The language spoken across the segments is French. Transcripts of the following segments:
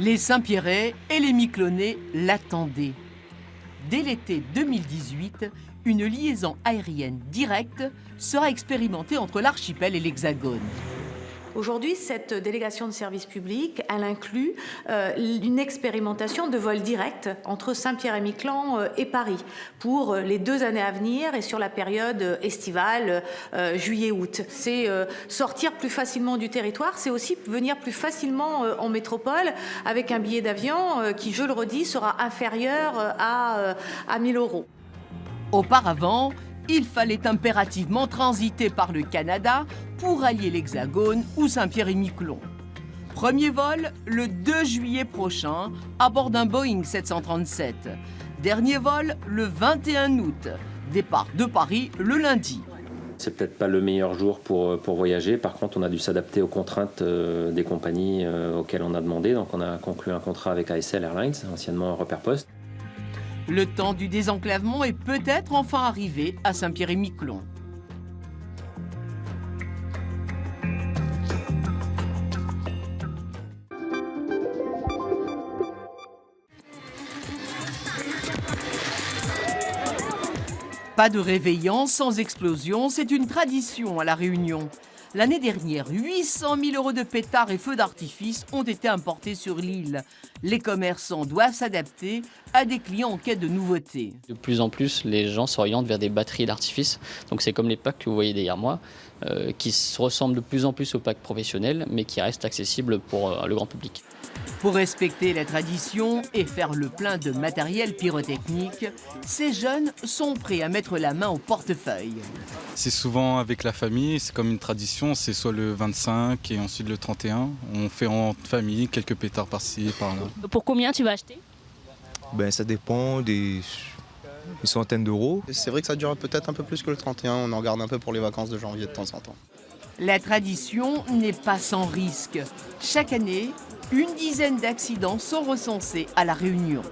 Les Saint-Pierrais et les Miquelonais l'attendaient. Dès l'été 2018, une liaison aérienne directe sera expérimentée entre l'archipel et l'Hexagone. Aujourd'hui, cette délégation de service public, elle inclut une expérimentation de vol direct entre Saint-Pierre-et-Miquelon et Paris pour les 2 années à venir et sur la période estivale, juillet-août. C'est sortir plus facilement du territoire, c'est aussi venir plus facilement en métropole avec un billet d'avion qui, je le redis, sera inférieur à 1 000 €. Auparavant, il fallait impérativement transiter par le Canada pour allier l'Hexagone ou Saint-Pierre-et-Miquelon. Premier vol le 2 juillet prochain à bord d'un Boeing 737. Dernier vol le 21 août. Départ de Paris le lundi. C'est peut-être pas le meilleur jour pour voyager. Par contre, on a dû s'adapter aux contraintes des compagnies auxquelles on a demandé. Donc on a conclu un contrat avec ASL Airlines, anciennement Repère Post. Le temps du désenclavement est peut-être enfin arrivé à Saint-Pierre-et-Miquelon. Pas de réveillon sans explosion, c'est une tradition à La Réunion. L'année dernière, 800 000 € de pétards et feux d'artifice ont été importés sur l'île. Les commerçants doivent s'adapter à des clients en quête de nouveautés. De plus en plus, les gens s'orientent vers des batteries d'artifice. Donc c'est comme les packs que vous voyez derrière moi, qui se ressemblent de plus en plus aux packs professionnels, mais qui restent accessibles pour le grand public. Pour respecter la tradition et faire le plein de matériel pyrotechnique, ces jeunes sont prêts à mettre la main au portefeuille. C'est souvent avec la famille, c'est comme une tradition, c'est soit le 25 et ensuite le 31. On fait en famille quelques pétards par-ci et par-là. Pour combien tu vas acheter? Ça dépend des centaines d'euros. C'est vrai que ça dure peut-être un peu plus que le 31, on en garde un peu pour les vacances de janvier de temps en temps. La tradition n'est pas sans risque. Chaque année, une dizaine d'accidents sont recensés à La Réunion. «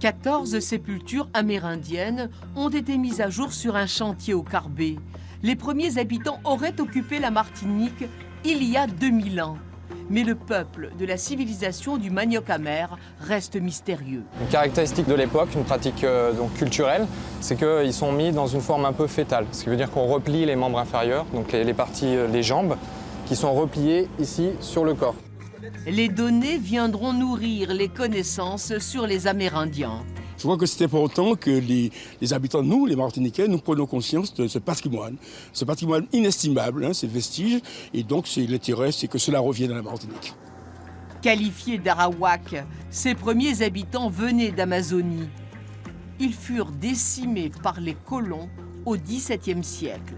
14 sépultures amérindiennes ont été mises à jour sur un chantier au Carbet. Les premiers habitants auraient occupé la Martinique il y a 2000 ans. Mais le peuple de la civilisation du manioc amer reste mystérieux. Une caractéristique de l'époque, une pratique donc culturelle, c'est qu'ils sont mis dans une forme un peu fétale. Ce qui veut dire qu'on replie les membres inférieurs, donc les parties, les jambes, qui sont repliées ici sur le corps. Les données viendront nourrir les connaissances sur les Amérindiens. Je crois que c'est important que les habitants, nous, les Martiniquais, nous prenions conscience de ce patrimoine inestimable, ces vestiges, et donc l'intérêt, c'est que cela revienne à la Martinique. Qualifiés d'Arawak, ces premiers habitants venaient d'Amazonie. Ils furent décimés par les colons au XVIIe siècle.